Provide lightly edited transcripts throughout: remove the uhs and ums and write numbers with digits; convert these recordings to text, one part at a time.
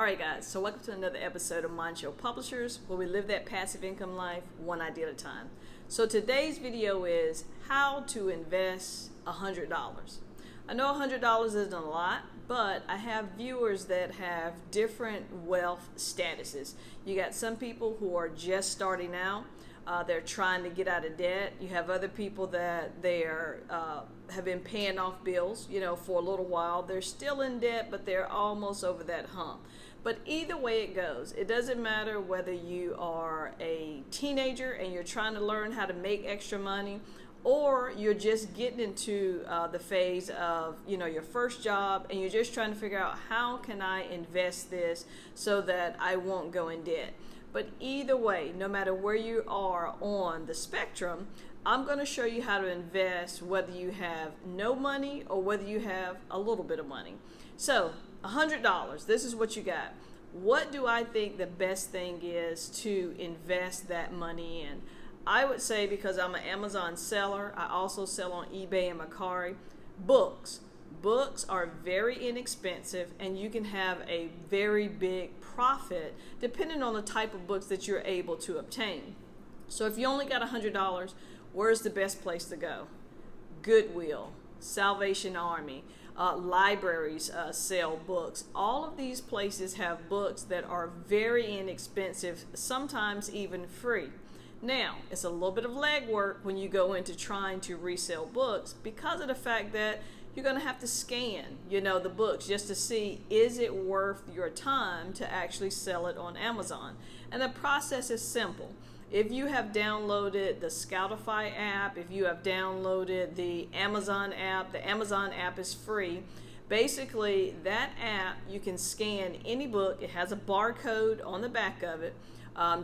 All right, guys, so welcome to another episode of Mindshow Publishers, where we live that passive income life one idea at a time. So today's video is how to invest $100. I know $100 isn't a lot, but I have viewers that have different wealth statuses. You got some people who are just starting out. They're trying to get out of debt. You have other people that have been paying off bills, for a little while. They're still in debt, but they're almost over that hump. But either way it goes, it doesn't matter whether you are a teenager and you're trying to learn how to make extra money, or you're just getting into the phase of, your first job and you're just trying to figure out how can I invest this so that I won't go in debt. But either way, no matter where you are on the spectrum, I'm going to show you how to invest whether you have no money or whether you have a little bit of money. So $100, this is what you got. What do I think the best thing is to invest that money in? I would say, because I'm an Amazon seller, I also sell on eBay and Mercari, books. Books are very inexpensive and you can have a very big profit depending on the type of books that you're able to obtain. So if you only got $100, where's the best place to go? Goodwill, Salvation Army, libraries sell books. All of these places have books that are very inexpensive, sometimes even free. Now, it's a little bit of legwork when you go into trying to resell books because of the fact that you're going to have to scan, the books just to see, is it worth your time to actually sell it on Amazon? And the process is simple. If you have downloaded the Scoutify app, if you have downloaded the Amazon app is free. Basically, that app, you can scan any book. It has a barcode on the back of it.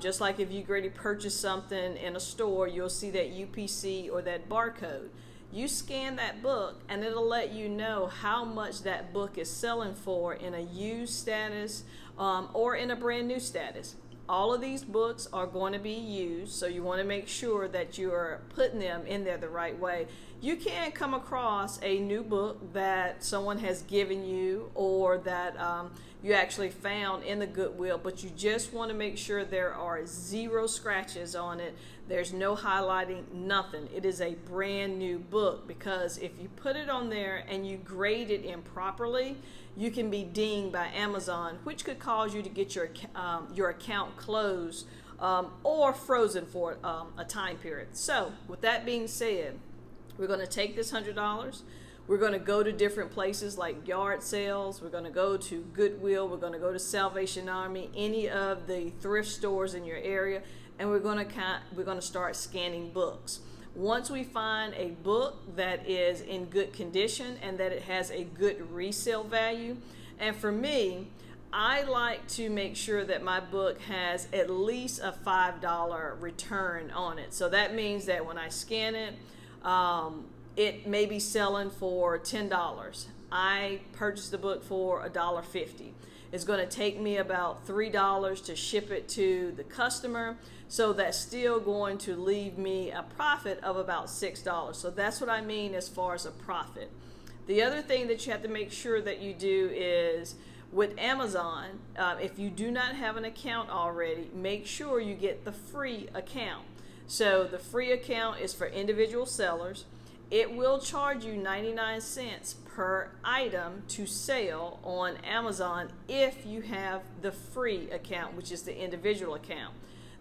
Just like if you already purchased something in a store, you'll see that UPC or that barcode. You scan that book and it'll let you know how much that book is selling for in a used status or in a brand new status. All of these books are going to be used, so you want to make sure that you are putting them in there the right way. You can come across a new book that someone has given you or that you actually found in the Goodwill, but you just want to make sure there are 0 scratches on it. There's no highlighting, nothing. It is a brand new book, because if you put it on there and you grade it improperly, you can be dinged by Amazon, which could cause you to get your account closed or frozen for a time period. So with that being said, we're going to take this $100. We're going to go to different places like yard sales. We're going to go to Goodwill. We're going to go to Salvation Army, any of the thrift stores in your area, and we're going to start scanning books. Once we find a book that is in good condition and that it has a good resale value, and for me, I like to make sure that my book has at least a $5 return on it. So that means that when I scan it, it may be selling for $10. I purchased the book for $1.50. It's going to take me about $3 to ship it to the customer. So that's still going to leave me a profit of about $6. So that's what I mean as far as a profit. The other thing that you have to make sure that you do is with Amazon, if you do not have an account already, make sure you get the free account. So the free account is for individual sellers. It will charge you 99 cents per item to sell on Amazon if you have the free account, which is the individual account.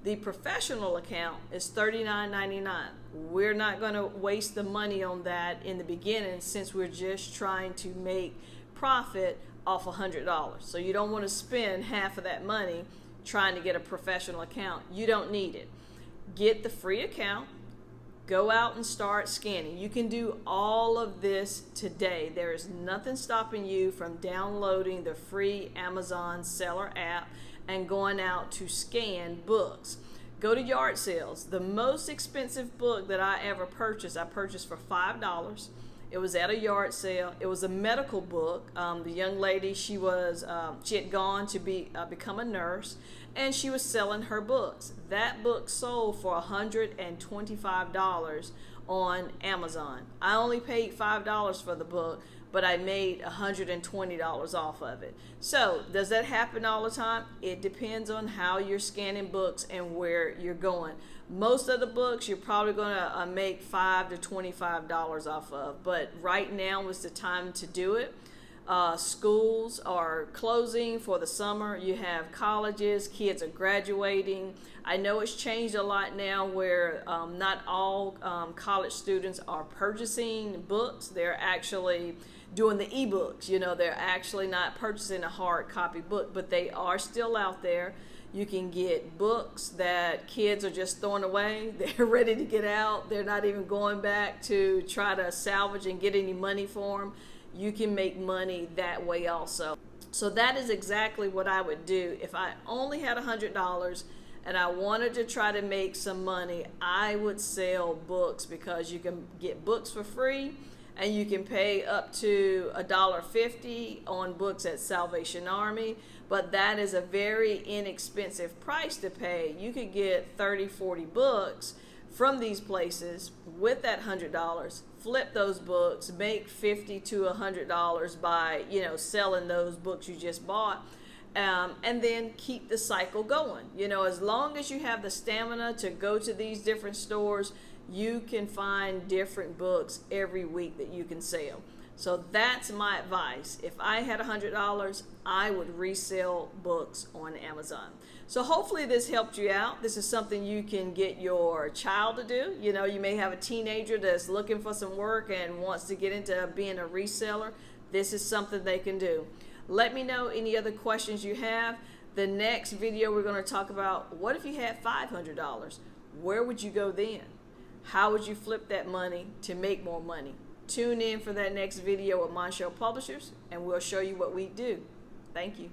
The professional account is $39.99. We're not going to waste the money on that in the beginning, since we're just trying to make profit off $100. So you don't want to spend half of that money trying to get a professional account. You don't need it. Get the free account. Go out and start scanning. You can do all of this today. There is nothing stopping you from downloading the free Amazon seller app and going out to scan books. Go to yard sales. The most expensive book that I ever purchased, I purchased for $5. It was at a yard sale. It was a medical book. The young lady, she had gone to become a nurse, and she was selling her books. That book sold for $125 on Amazon. I only paid $5 for the book, but I made $120 off of it. So does that happen all the time? It depends on how you're scanning books and where you're going. Most of the books you're probably going to make $5 to $25 off of, but right now is the time to do it. Schools are closing for the summer. You have colleges, kids are graduating. I know it's changed a lot now where not all college students are purchasing books. They're actually doing the ebooks. You know, they're actually not purchasing a hard copy book, but they are still out there. You can get books that kids are just throwing away. They're ready to get out. They're not even going back to try to salvage and get any money for them. You can make money that way also. So that is exactly what I would do. If I only had $100 and I wanted to try to make some money, I would sell books, because you can get books for free and you can pay up to $1.50 on books at Salvation Army, but that is a very inexpensive price to pay. You could get 30, 40 books from these places with that $100, flip those books, make $50 to $100 by, you know, selling those books you just bought, and then keep the cycle going. You know, as long as you have the stamina to go to these different stores, you can find different books every week that you can sell. So that's my advice. If I had $100, I would resell books on Amazon. So hopefully this helped you out. This is something you can get your child to do. You know, you may have a teenager that's looking for some work and wants to get into being a reseller. This is something they can do. Let me know any other questions you have. The next video we're going to talk about, what if you had $500? Where would you go then? How would you flip that money to make more money? Tune in for that next video with Monshel Publishers, and we'll show you what we do. Thank you.